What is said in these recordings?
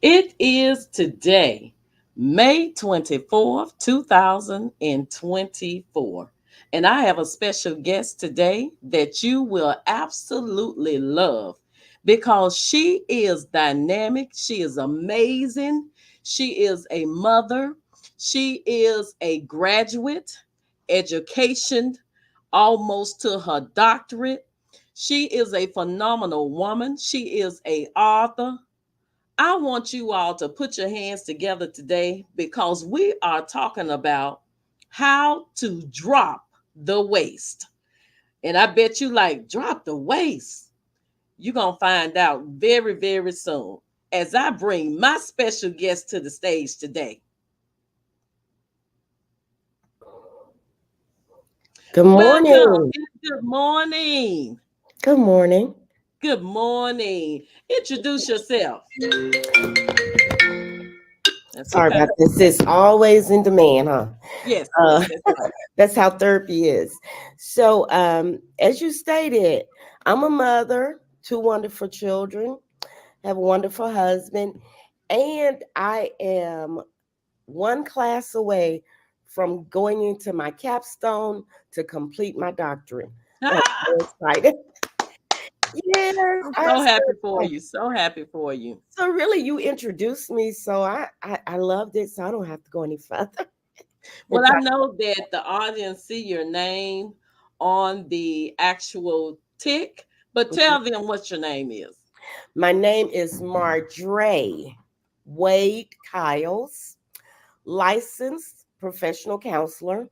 It is today, May 24th, 2024. And I have a special guest today that you will absolutely love because she is dynamic. She is amazing. She is a mother. She is a graduate, education, almost to her doctorate. She is a phenomenal woman. She is a author. I want you all to put your hands together today because we are talking about how to drop the waist. And I bet you like drop the waist. You're going to find out very, very soon as I bring my special guest to the stage today. Good Welcome. morning. Good morning. Good morning. Good morning. Introduce yourself. That's Sorry okay. about this. It's always in demand, huh? Yes, Uh, that's right. that's how therapy is. So, as you stated, I'm a mother, two wonderful children, have a wonderful husband, and I am one class away from going into my capstone to complete my doctorate. I'm so excited. Yes, I'm I'm so so happy for excited. you. So happy for you. So really, you introduced me, so I loved it. So I don't have to go any further. Well, And I talk. know that the audience see your name on the actual tick, but Mhm. tell them what your name is. My name is Mardrey Wade Kiles, licensed professional counselor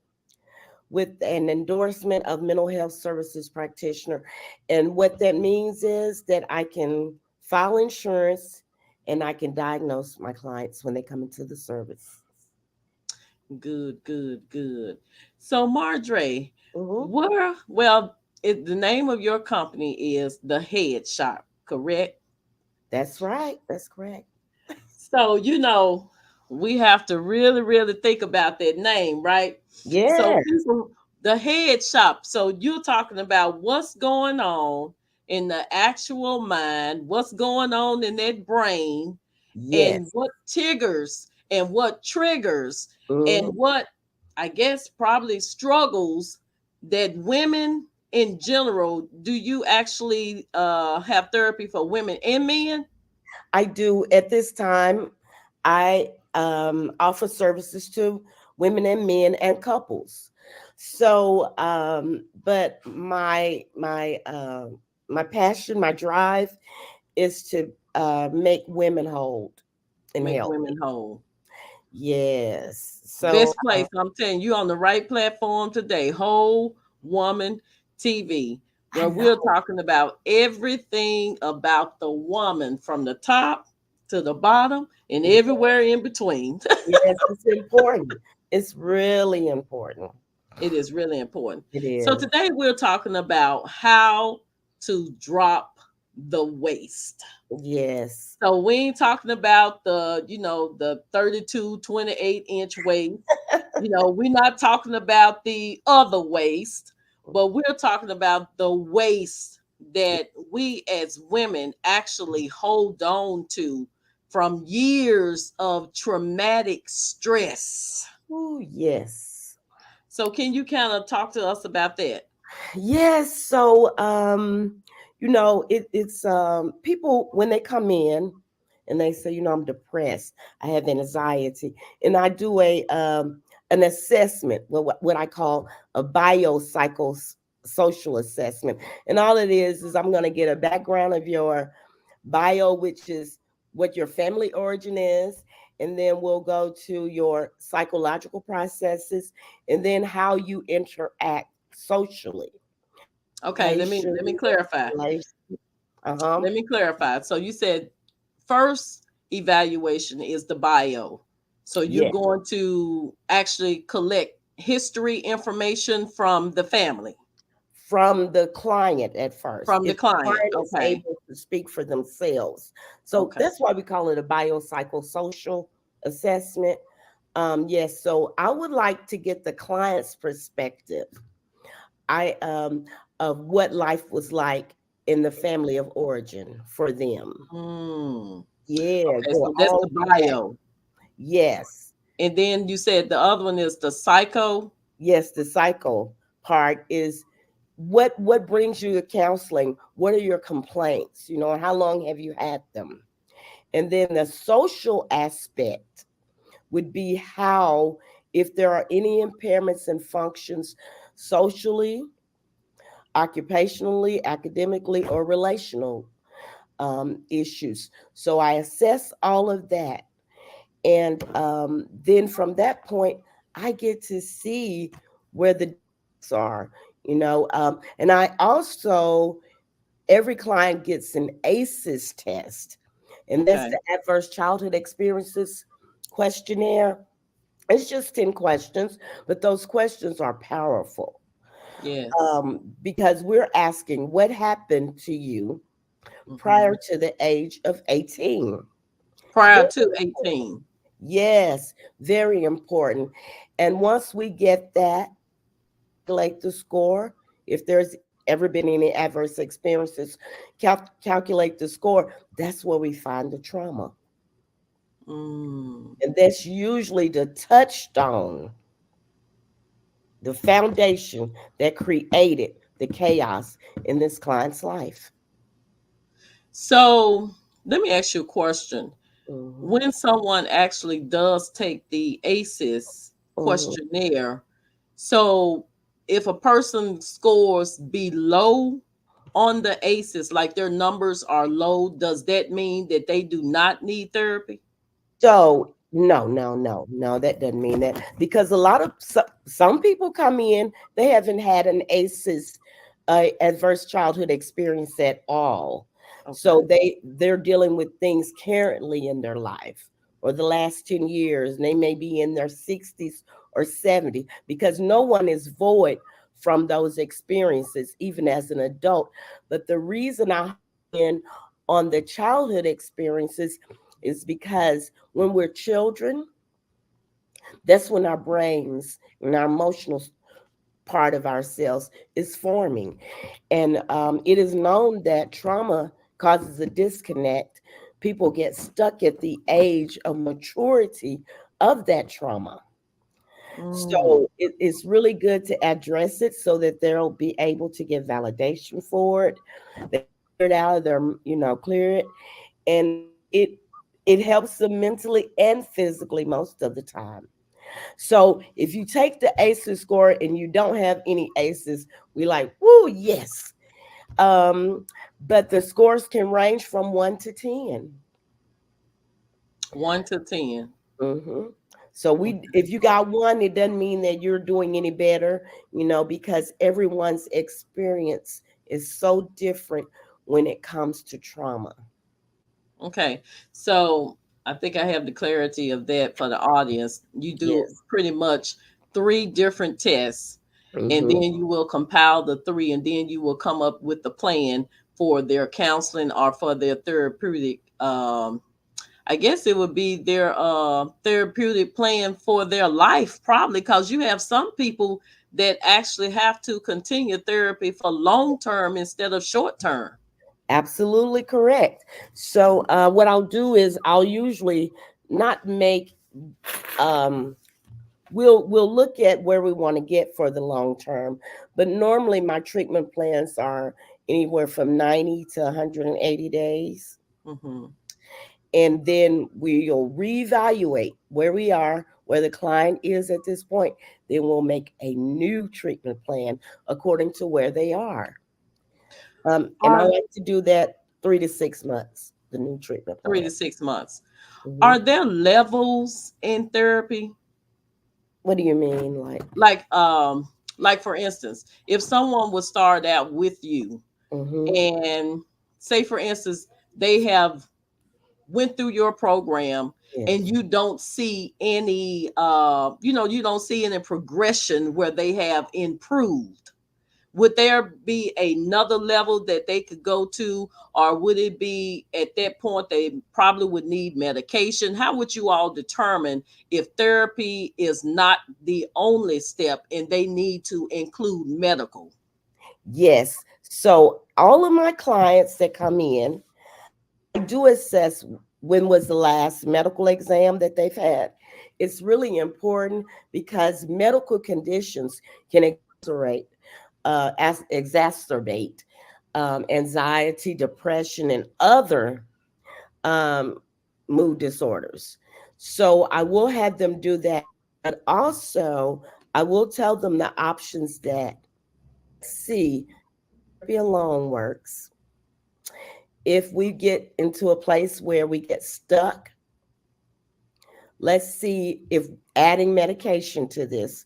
with an endorsement of mental health services practitioner. And what that means is that I can file insurance and I can diagnose my clients when they come into the service. Good, good, good. So, Mardre, Mhm. the name of your company is the Headshop, correct? That's right. That's correct. So, we have to really, really think about that name, right? So, Yeah. the head shop. So, you're talking about what's going on in the actual mind, what's going on in that brain, and Yes. what triggers, and Mhm. what I guess probably struggles that women in general. Do you actually have therapy for women and men? I do at this time. I offer services to women and men and couples. So, but my passion, my drive is to make women whole and Make healthy. women whole. Yes. So, Best place, I'm telling you, on the right platform today, Whole Woman TV, I where know. we're talking about everything about the woman from the top to the bottom and everywhere in between. Yes, it's important. It's really important. It is really important. It So is. today we're talking about how to drop the waist. Yes. So we ain't talking about the 32, 28-inch waist. We're not talking about the other waist, but we're talking about the waist that we as women actually hold on to from years of traumatic stress. Oh, yes. So can you kind of talk to us about that? Yes. So, it's people when they come in and they say, I'm depressed, I have anxiety, and I do an assessment, what I call a social assessment, and all it is I'm going to get a background of your bio, which is what your family origin is, and then we'll go to your psychological processes, and then how you interact socially. Okay, let me Patiently, clarify. uh-huh. Let me clarify. So you said first evaluation is the bio. So you're Yeah, going to actually collect history information from the family, from the client at first. from the If the client. client is Okay. able to speak for themselves. So Okay. that's why we call it a biopsychosocial assessment. Yes, so I would like to get the client's perspective. I of what life was like in the family of origin for them. Mm. Yeah, Okay, go so that's all the the way back. bio. Yes. And then you said the other one is the psycho. Yes, the cycle part is what brings you to counseling? What are your complaints? You know, how long have you had them? And then the social aspect would be how, if there are any impairments and functions socially, occupationally, academically, or relational issues. So I assess all of that. And then from that point, I get to see where the are, you know. And I also, every client gets an ACEs test, and that's Okay. the Adverse Childhood Experiences questionnaire. It's just 10 questions, but those questions are powerful Yes. because we're asking what happened to you Hmm. prior to the age of 18. Prior Very to important. 18. Yes, very important. And once we get that, calculate the score. If there's ever been any adverse experiences, calculate the score. That's where we find the trauma. Mm. And that's usually the touchstone, the foundation that created the chaos in this client's life. So let me ask you a question. Hmm. When someone actually does take the ACEs Hmm. questionnaire, so if a person scores below on the ACEs, like their numbers are low, does that mean that they do not need therapy? So no, no, no, no, that doesn't mean that because a lot of some people come in, they haven't had an ACEs adverse childhood experience at all. Okay. So they're dealing with things currently in their life or the last 10 years, and they may be in their 60s or 70 because no one is void from those experiences, even as an adult. But the reason I in on the childhood experiences is because when we're children, that's when our brains and our emotional part of ourselves is forming. And it is known that trauma causes a disconnect. People get stuck at the age of maturity of that trauma. Mm. So it's really good to address it so that they'll be able to get validation for it. They clear it out of their, clear it. And it helps them mentally and physically most of the time. So if you take the ACEs score and you don't have any ACEs, we like, woo, yes. Um, but the scores can range from 1 to 10. 1 to 10. Hmm. So if you got one, it doesn't mean that you're doing any better, because everyone's experience is so different when it comes to trauma. Okay. So I think I have the clarity of that for the audience. You do Yes. pretty much three different tests, and Hmm. then you will compile the three, and then you will come up with the plan for their counseling or for their therapeutic. I guess it would be their therapeutic plan for their life, probably, because you have some people that actually have to continue therapy for long term instead of short term. Absolutely correct. So what I'll do is I'll usually not make um we'll look at where we want to get for the long term, but normally my treatment plans are anywhere from 90 to 180 days. Hmm. And then we'll reevaluate where we are, where the client is at this point. Then we'll make a new treatment plan according to where they are. And I Are like to do that 3 to 6 months, the new treatment three plan. to six months. Hmm. Are there levels in therapy? What do you mean? Like, Like like for instance, if someone would start out with you hmm, and say for instance they have went through your program and yes. you don't see any you don't see any progression where they have improved, would there be another level that they could go to, or would it be at that point they probably would need medication? How would you all determine if therapy is not the only step and they need to include medical? Yes. So all of my clients that come in, I do assess. when was the last medical exam that they've had. It's really important because medical conditions can exacerbate anxiety, depression, and other um, mood disorders. So I will have them do that. But also, I will tell them the options that, let's see, therapy alone works. If we get into a place where we get stuck, let's see if adding medication to this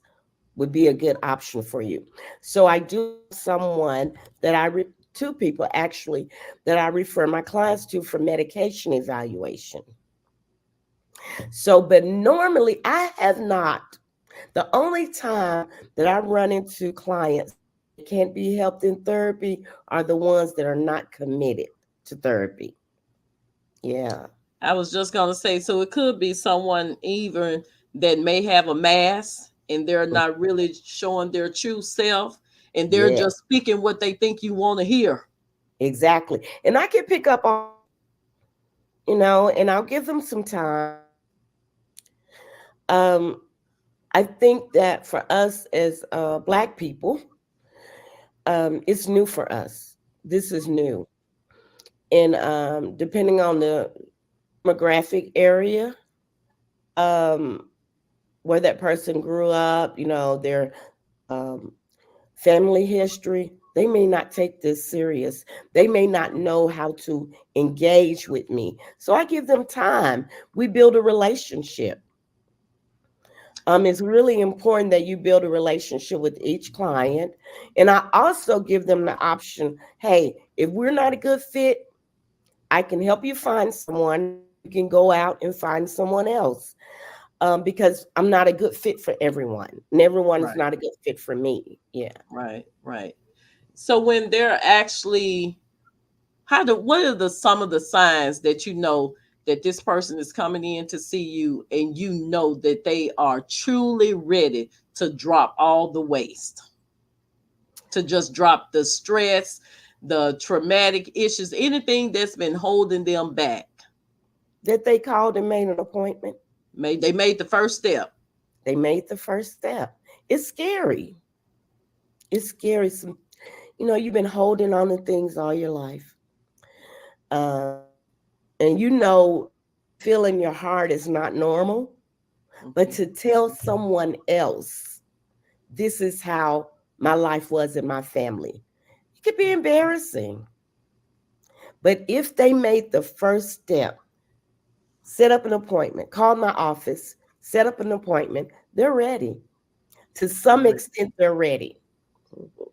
would be a good option for you. So I do have someone that two people actually, that I refer my clients to for medication evaluation. So, but normally I have not. The only time that I run into clients that can't be helped in therapy are the ones that are not committed to therapy. Yeah, I was just going to say, so it could be someone even that may have a mask and they're not really showing their true self and they're yeah, just speaking what they think you want to hear. exactly. And I can pick up on that, and I'll give them some time. Um, I think that for us as Black people, it's new for us. This is new. And depending on the demographic area, um, where that person grew up, their um, family history, they may not take this serious. They may not know how to engage with me. So I give them time. We build a relationship. It's really important that you build a relationship with each client. And I also give them the option, hey, if we're not a good fit, I can help you find someone, or you can go out and find someone else. Because I'm not a good fit for everyone, and everyone is Right, not a good fit for me. Yeah. right, right. So when they're actually, what are the some of the signs that you know that this person is coming in to see you and you know that they are truly ready to drop all the waste, to just drop the stress, the traumatic issues, anything that's been holding them back. That they called and made an appointment. They made the first step. They made the first step. It's scary. It's scary. You've been holding on to things all your life. Um, and that feel in your heart is not normal. But Mhm. to tell someone else, this is how my life was in my family, it could be embarrassing. But if they made the first step, set up an appointment, call my office, set up an appointment, they're ready. To some Right. extent, they're ready. Mhm.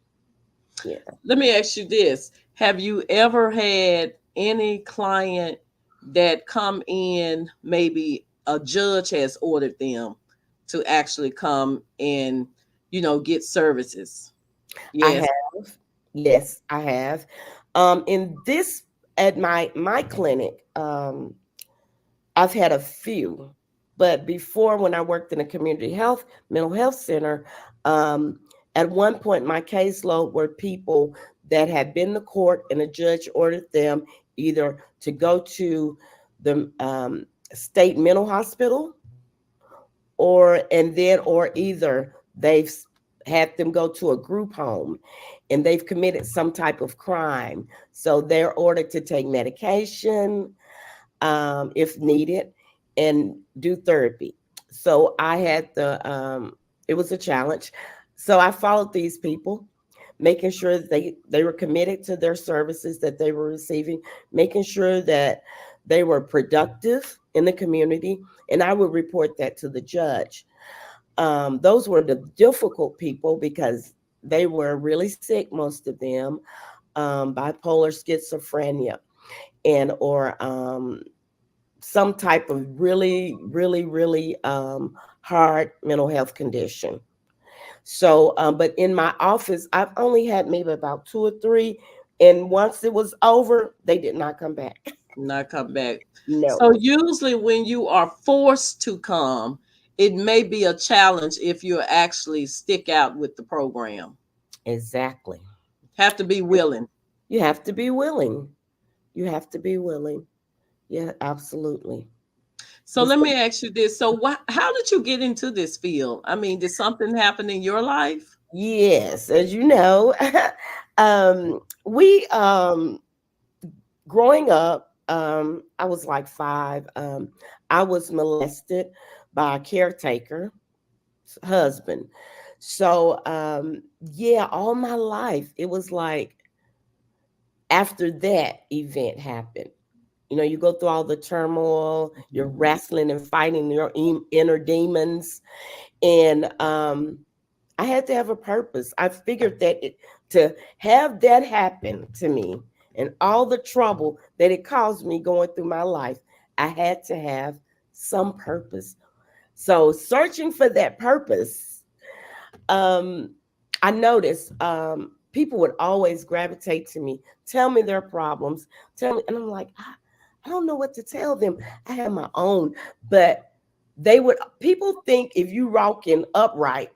Yeah, Let me ask you this. Have you ever had any client that come in, maybe a judge has ordered them to actually come and, get services? I Yes. have. Yes, I have. In this at my clinic, I've had a few, but before when I worked in a community health mental health center, um, at one point my caseload were people that had been to court and a judge ordered them either to go to the state mental hospital, or either they've had them go to a group home and they've committed some type of crime, so they're ordered to take medication if needed, and do therapy. So I had it was a challenge. So I followed these people, making sure that they were committed to their services that they were receiving, making sure that they were productive in the community, and I would report that to the judge. Those were the difficult people because they were really sick, most of them, bipolar, schizophrenia, and or some type of really, really, really hard mental health condition. So, but in my office, I've only had maybe about two or three. And once it was over, they did not come back. Not come back. No, So usually when you are forced to come, it may be a challenge if you actually stick out with the program. exactly. Have to be willing. You have to be willing. You have to be willing. Yeah, absolutely. So This, let me ask you this. So how did you get into this field? I mean, did something happen in your life? yes, as you know, we growing up, I was like 5. I was molested by a caretaker husband. So yeah, all my life it was like after that event happened. You know, you go through all the turmoil, you're wrestling and fighting your inner demons. And I had to have a purpose. I figured that to have that happen to me and all the trouble that it caused me going through my life, I had to have some purpose. So searching for that purpose, um, I noticed people would always gravitate to me, tell me their problems, tell me, and I'm like, I don't know what to tell them. I have my own, but people think if you rocking upright,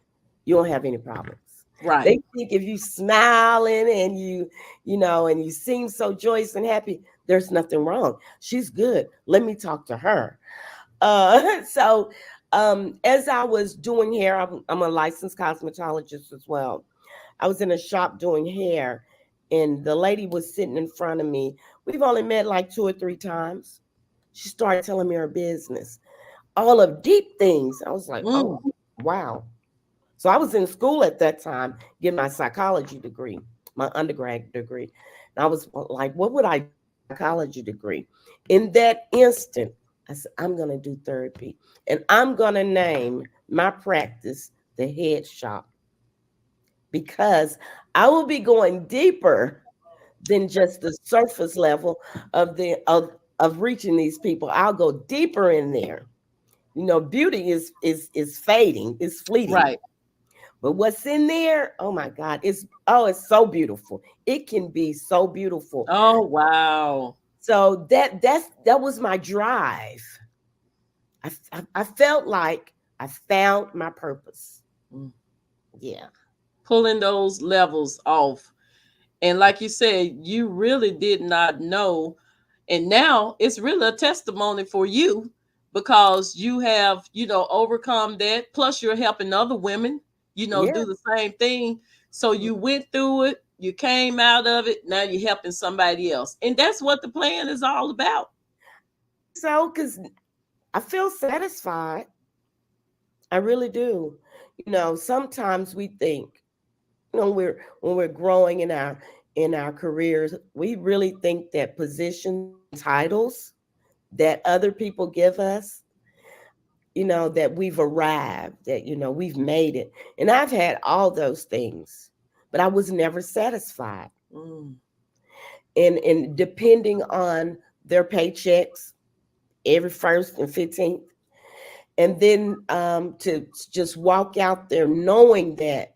you don't have any problems. Right. They think if you smiling and and you seem so joyous and happy, there's nothing wrong. She's good. Let me talk to her. So as I was doing hair, I'm a licensed cosmetologist as well. I was in a shop doing hair, and the lady was sitting in front of me. We've only met like 2 or 3 times. She started telling me her business, all of deep things. I was like, oh, Mm, wow. So I was in school at that time, getting my psychology degree, my undergrad degree. And I was like, what would I do with a psychology degree? In that instant, I said, I'm going to do therapy. And I'm going to name my practice the Headshop because I will be going deeper than just the surface level of reaching these people. I'll go deeper in there. You know, beauty is fading, it's fleeting. right. But what's in there, oh my God, it's so beautiful. It can be so beautiful. Oh, wow. So that was my drive. I felt like I found my purpose. Mm. Yeah. Pulling those levels off. And like you said, you really did not know. And now it's really a testimony for you because you have, overcome that. Plus, you're helping other women, Yeah. do the same thing. So you went through it, you came out of it. Now you're helping somebody else. And that's what the plan is all about. So because I feel satisfied. I really do. You know, sometimes we think, when we're growing in our careers, we really think that positions and titles that other people give us, that we've arrived, that we've made it. And I've had all those things, but I was never satisfied. Mm. And depending on their paychecks every first and 15th, and then to just walk out there knowing that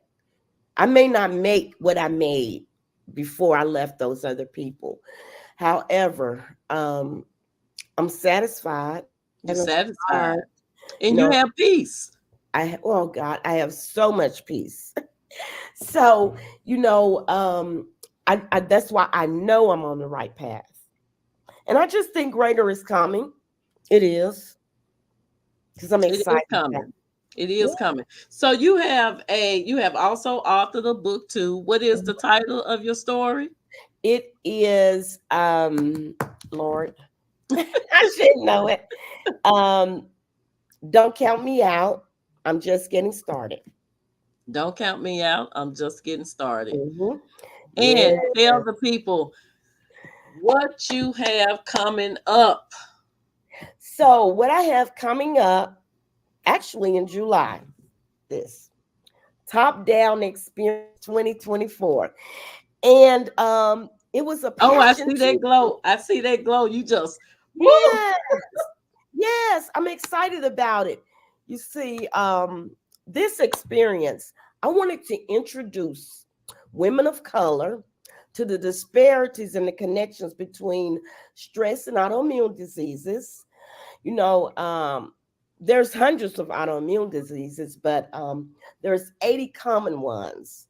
I may not make what I made before I left those other people. However, I'm satisfied. I You're haven't satisfied starved. You and you know, have peace. oh God, I have so much peace. So, that's why I know I'm on the right path. And I just think greater is coming. It is, because I'm It is excited about coming. it. It Yeah. is coming. So you have also authored a book too. What is the title of your story? It is Lord, I should know it. Um, don't count me out. I'm just getting started. Don't count me out. I'm just getting started. Hmm. Yeah. And tell the people what you have coming up. So what I have coming up, actually in July, this top down experience 2024, and it was a Oh, I passion see to that glow. I see that glow. You just woo. yeah. Yes, I'm excited about it. You see, this experience, I wanted to introduce women of color to the disparities and the connections between stress and autoimmune diseases. You know, there's hundreds of autoimmune diseases, but there's 80 common ones.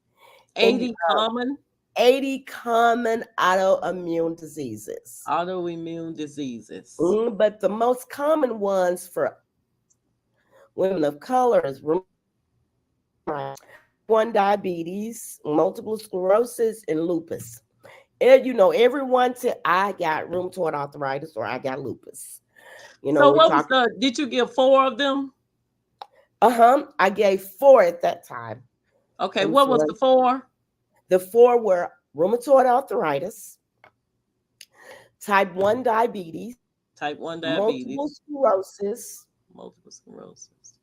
And 80 common. 80 common autoimmune diseases. Autoimmune diseases. But the most common ones for women of color is type 1 diabetes, multiple sclerosis, and lupus. And everyone said, I got rheumatoid arthritis or I got lupus. So We're what was talking, the, did you give four of them? I gave four at that time. Okay, Them what was four. the four? The four were rheumatoid arthritis, type 1 diabetes, Type 1 multiple diabetes, sclerosis, multiple sclerosis,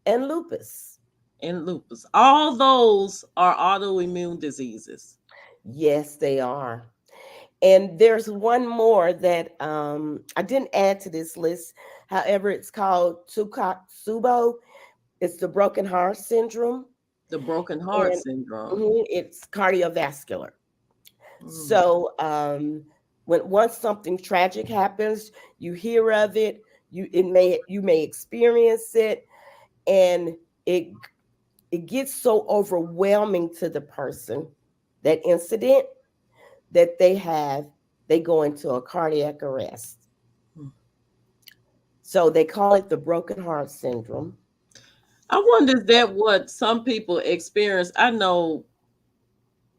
and lupus. and lupus. All those are autoimmune diseases. Yes, they are. And there's one more that I didn't add to this list. However, it's called Subo. It's the broken heart syndrome, The broken heart and syndrome. it's cardiovascular. Mm. So when once something tragic happens, you hear of it, you may experience it, and it it gets so overwhelming to the person, that incident, that they go into a cardiac arrest. Mm. So they call it the broken heart syndrome. I wonder if that what some people experience. I know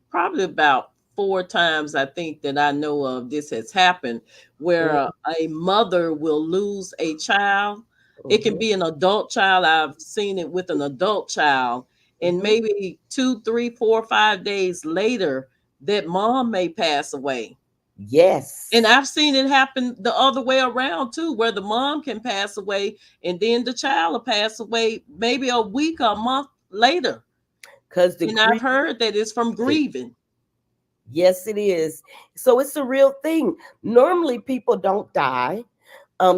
probably about four times I think that I know of this has happened where a mother will lose a child. It can Mm-hmm, be an adult child. I've seen it with an adult child. And hmm. maybe 2, 3, 4, 5 days later, that mom may pass away. And Yes, I've seen it happen the other way around too, where the mom can pass away and then the child will pass away maybe a week or a month later. because the And I've grief. heard that it's from grieving. Yes, it is. So it's a real thing. Normally, people don't die;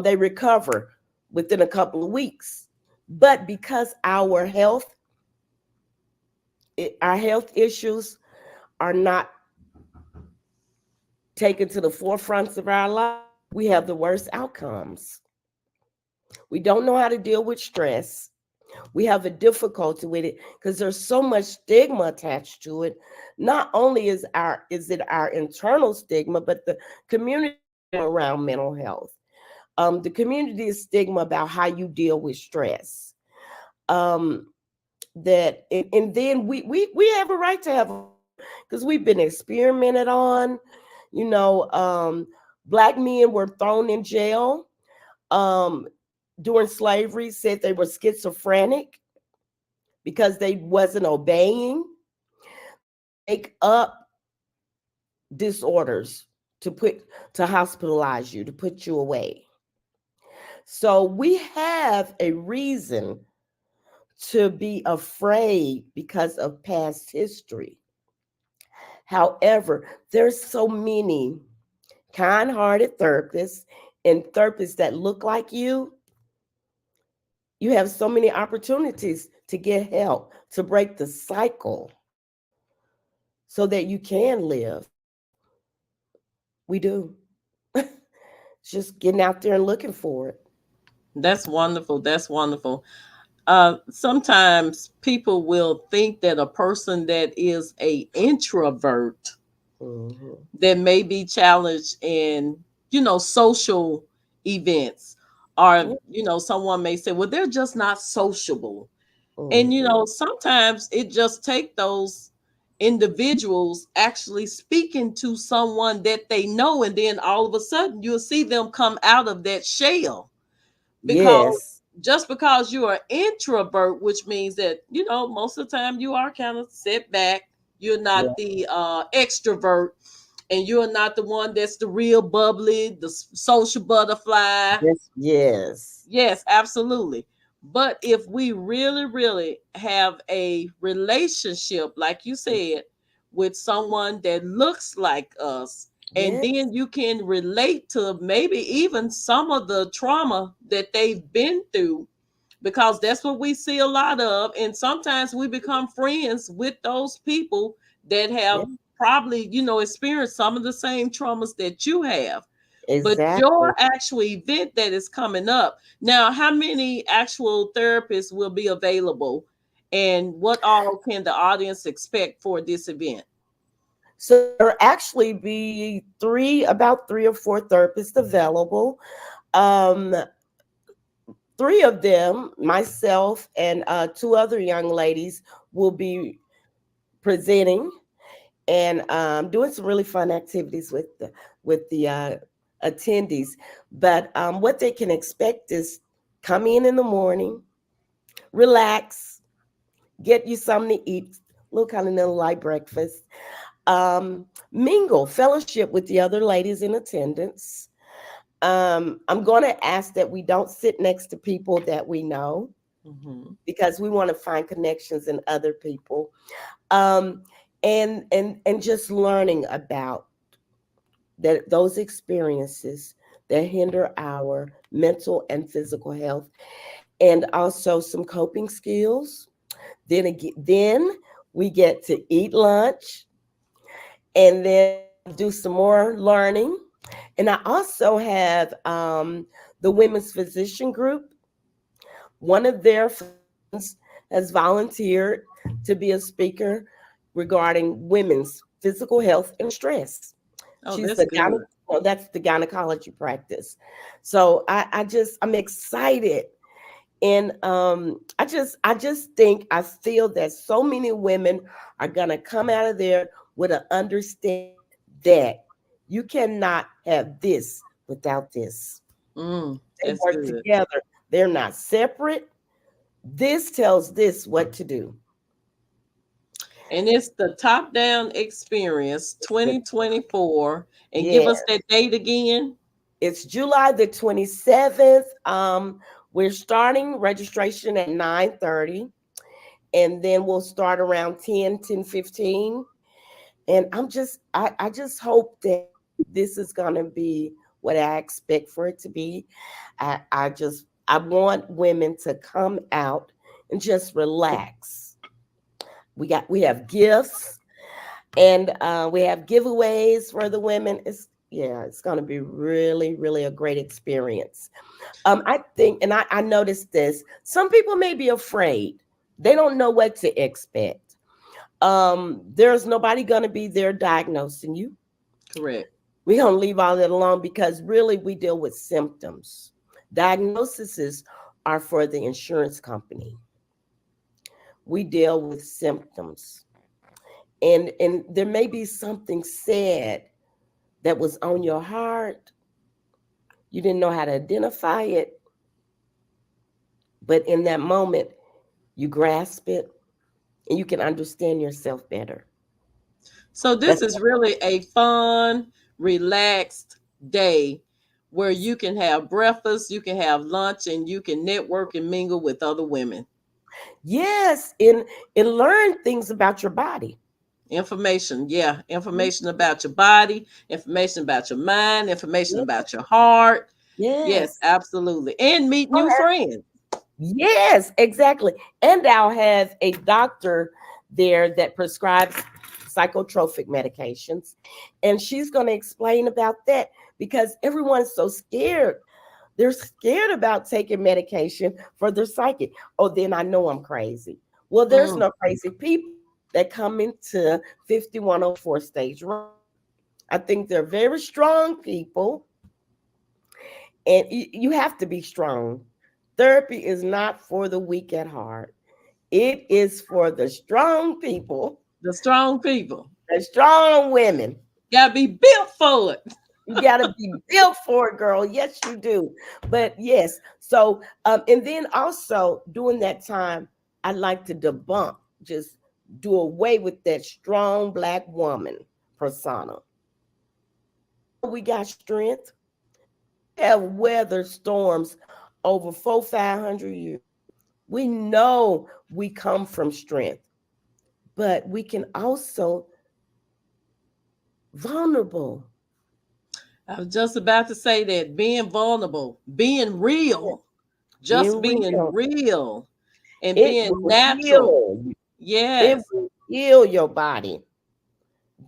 they recover within a couple of weeks. But because our health issues are not taken to the forefronts of our life, we have the worst outcomes. We don't know how to deal with stress. We have a difficulty with it because there's so much stigma attached to it. Not only is it our internal stigma, but the community around mental health. The community is stigma about how you deal with stress. Um, and then we have a right to have, because we've been experimented on. You know, black men were thrown in jail um, during slavery, said they were schizophrenic because they wasn't obeying. Make up disorders to hospitalize you, to put you away. So we have a reason to be afraid because of past history. However, there's so many kind-hearted therapists and therapists that look like you have so many opportunities to get help, to break the cycle so that you can live. We do. Just getting out there and looking for it. That's wonderful. That's wonderful. Sometimes people will think that a person that is a introvert Hmm. that may be challenged in, social events, or, someone may say, well, they're just not sociable. And, Hmm. sometimes it just take those individuals actually speaking to someone that they know, and then all of a sudden you'll see them come out of that shell. Because Yes. just because you're an introvert, which means that, most of the time you are kind of set back, you're Yeah. not the extrovert, and you're not the one that's the real bubbly, the social butterfly. Yes. Yes. Yes, absolutely. But if we really, really have a relationship, like you said, with someone that looks like us, and Yes. then you can relate to maybe even some of the trauma that they've been through, because that's what we see a lot of. And sometimes we become friends with those people that have Yeah. probably, experienced some of the same traumas that you have. But Exactly. your actual event that is coming up now, how many actual therapists will be available, and what all can the audience expect for this event? So there actually be about 3 or 4 therapists available. Um, Three of them, myself and two other young ladies, will be presenting and doing some really fun activities with the attendees. But what they can expect is come in the morning, relax, get you something to eat, little kind of little light breakfast, mingle, fellowship with the other ladies in attendance. I'm going to ask that we don't sit next to people that we know Mm-hmm. because we want to find connections in other people. Um, and just learning about those experiences that hinder our mental and physical health, and also some coping skills. Then we get to eat lunch and then do some more learning. And I also have the women's physician group. One of their physicians has volunteered to be a speaker regarding women's physical health and stress. Oh, She's that's good. well, that's the gynecology practice. So I'm excited. And I just think I feel that so many women are gonna come out of there with an understanding that you cannot have this without this. They That's work good. together. They're not separate. This tells this what to do. And it's the top down experience It's the 2024. And give Yeah, us that date again. it's July the 27th. We're starting registration at 9:30, and then we'll start around 10:15. And I just hope that this is gonna be what I expect for it to be. I want women to come out and just relax. We have gifts, and we have giveaways for the women. It's going to be really, really a great experience. I think, and I noticed this. Some people may be afraid; they don't know what to expect. There's nobody going to be there diagnosing you. Correct. We're going to leave all that alone because really we deal with symptoms. Diagnoses are for the insurance company. We deal with symptoms, and there may be something said that was on your heart. You didn't know how to identify it, but in that moment, you grasp it and you can understand yourself better. So this That's is really a fun, relaxed day where you can have breakfast, you can have lunch, and you can network and mingle with other women. yes, and learn things about your body. Information, yeah, information about your body, information about your mind, information Yeah, about your heart. Yes, yes. absolutely. And meet new friends. Yes, exactly. And I'll have a doctor there that prescribes psychotropic medications. And she's going to explain about that because everyone's so scared. They're scared about taking medication for their psychic. Oh, then I know I'm crazy. Well, there's Mm. no crazy people that come into 5104 stage right. I think they're very strong people, and you have to be strong. Therapy is not for the weak at heart. It is for the strong people, The strong people the strong women. gotta be built for it. You got to be built for it, girl. Yes, you do. But yes, so and then also during that time, I like to debunk, just do away with that strong black woman persona. We got strength. We have weathered storms over 500 years. We know we come from strength, but we can also vulnerable. I was just about to say that being vulnerable, being Yeah, real, just being being real, real and it being will natural. heal. It Yes, will heal your body.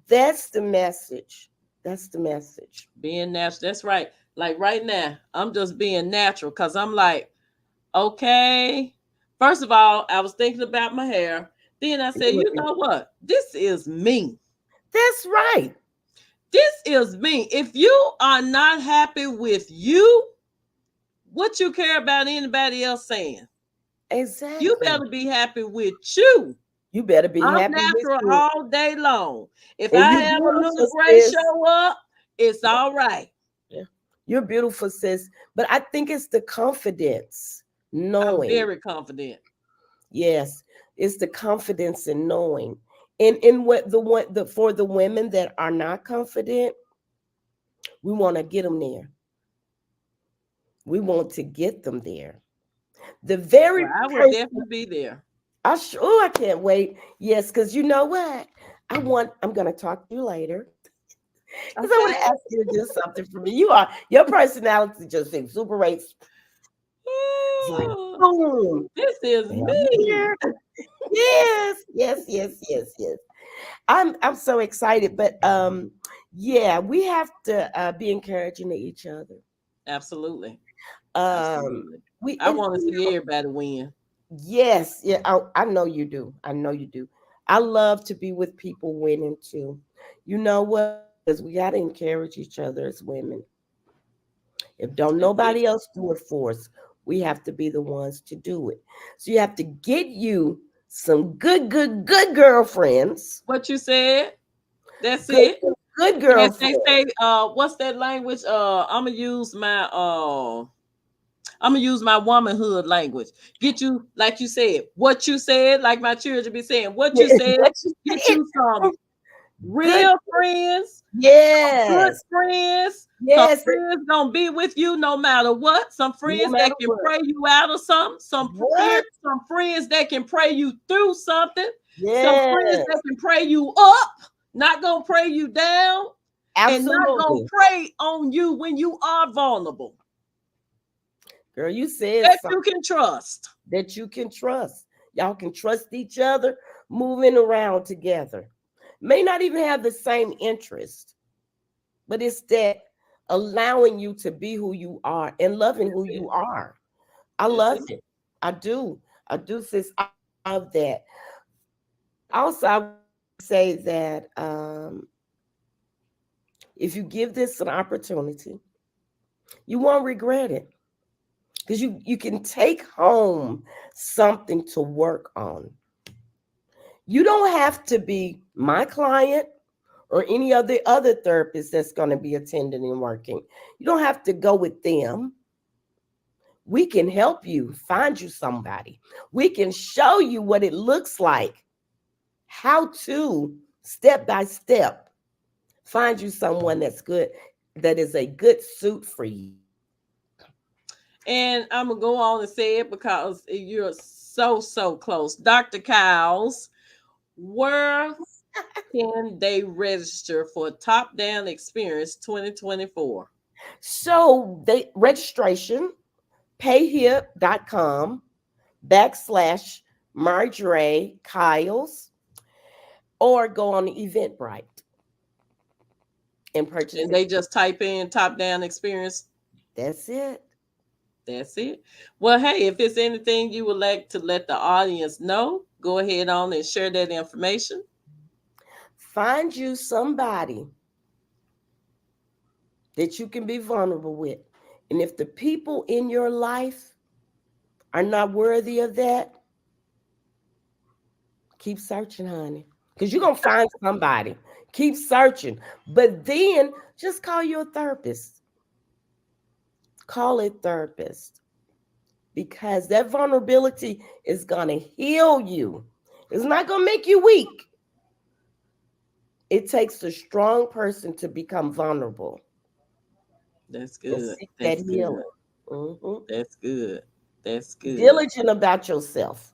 That's the message. That's the message. being natural. That's right. Like right now, I'm just being natural because I'm like, okay. First of all, I was thinking about my hair. Then I You said, you looking know what? This is me. That's right. This is me. If you are not happy with you, what you care about anybody else saying? You Exactly. better be happy with you. You better be I'm happy with natural you. all day long. If And I you're have a little beautiful, gray sis. show up, it's all right. Yeah. You're beautiful, sis. But I think it's the confidence, I'm knowing. very confident. Yes, it's the confidence in knowing. And what the for the women that are not confident, we want to get them there. We want to get them there. The very Well, I will person, definitely be there. I can't wait. Yes, because you know what? I'm gonna talk to you later. Because I want Okay. to ask you to do something for me. Your personality just exuberates. It's like Ooh, boom. this is I'm me. here. Yes, yes, yes, yes, yes. I'm so excited, but yeah, we have to be encouraging to each other. Absolutely. Um, Absolutely. we I and want to see everybody win. yes, yeah, I know you do. I know you do. I love to be with people winning too. You know what? Because we got to encourage each other as women. If don't That's it. nobody else do it for us, we have to be the ones to do it. So you have to get you some good girlfriends. What you said, that's Good, it. good As they girlfriends. say, what's that language? I'm gonna use my womanhood language. Get you, like you said, what you said, like my children be saying, what you said, What you get said. you some Good. real friends, good Yes. friends, some Yes. friends gonna be with you no matter what, some No friends that matter can what. pray you out of something, What? some friends that can pray you through something, some friends that Yes. can pray you up, not gonna pray you down, and not gonna Absolutely. pray on you when you are vulnerable, Girl, you said that something you can trust. that you can trust. Y'all can trust each other, moving around together. May not even have the same interest, but it's that allowing you to be who you are and loving who That's it. you are. I That's love it. it. I do. I do, sis. I love that. Also, I want to say that if you give this an opportunity, you won't regret it because you can take home something to work on. You don't have to be my client or any other therapist that's going to be attending and working. You don't have to go with them. We can help you find you somebody. We can show you what it looks like, how to step by step find you someone that's good, that is a good suit for you. And I'm gonna go on and say it because you're so close. Dr. Kiles, where can they register for Top Down Experience 2024? So they registration, payhip.com /Mardrey Kiles, or go on Eventbrite and purchase And it. they just type in Top Down Experience. That's it. That's it. Well, hey, if there's anything you would like to let the audience know, go ahead on and share that information. Find you somebody that you can be vulnerable with. And if the people in your life are not worthy of that, keep searching, honey. Because you're going to find somebody. Keep searching. But then just call your therapist. Call a therapist. Because that vulnerability is going to heal you. It's not going to make you weak. It takes a strong person to become vulnerable That's and good. seek that That's good. healing. Mhm. That's good. That's good. Diligent about yourself.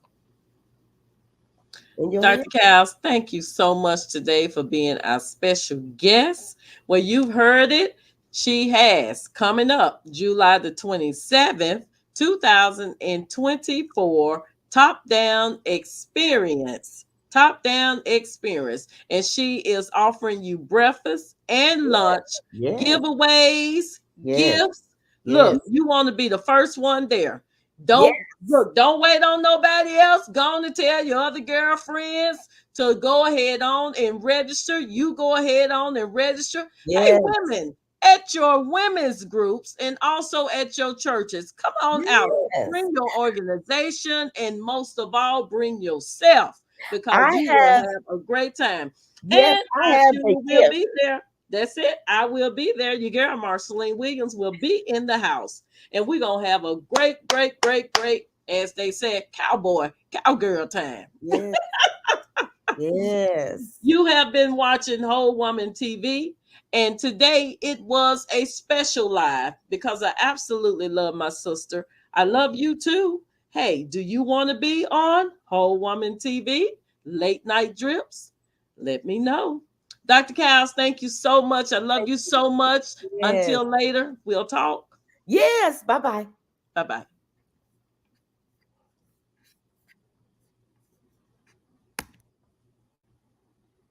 And you'll heal. Dr. Cows, thank you so much today for being our special guest. Well, you've heard it. She has coming up July the 27th, 2024, Top Down Experience. Top Down Experience. And she is offering you breakfast and lunch, Yes. giveaways, Yes. gifts. Yes. Look, you want to be the first one there. Yes. Don't look, don't wait on nobody else. Go on and tell your other girlfriends to go ahead on and register. You go ahead on and register. Hey, Yes. women, at your women's groups and also at your churches, come on out. Yes. Bring your organization and most of all, bring yourself because I you will have, have a great time. yes, And I I have sure the will gift. be there. That's it. I will be there. Your girl, Marceline Williams, will be in the house. And we're going to have a great, great, great, great, as they said, cowboy, cowgirl time. Yes. Yes. You have been watching Whole Woman TV, and today it was a special live because I absolutely love my sister. I love you too. Hey, do you want to be on Whole Woman TV? Late night drips? Let me know. Dr. Kiles, thank you so much. I love you so much. Yes. Until later, we'll talk. Yes. Bye bye. Bye bye.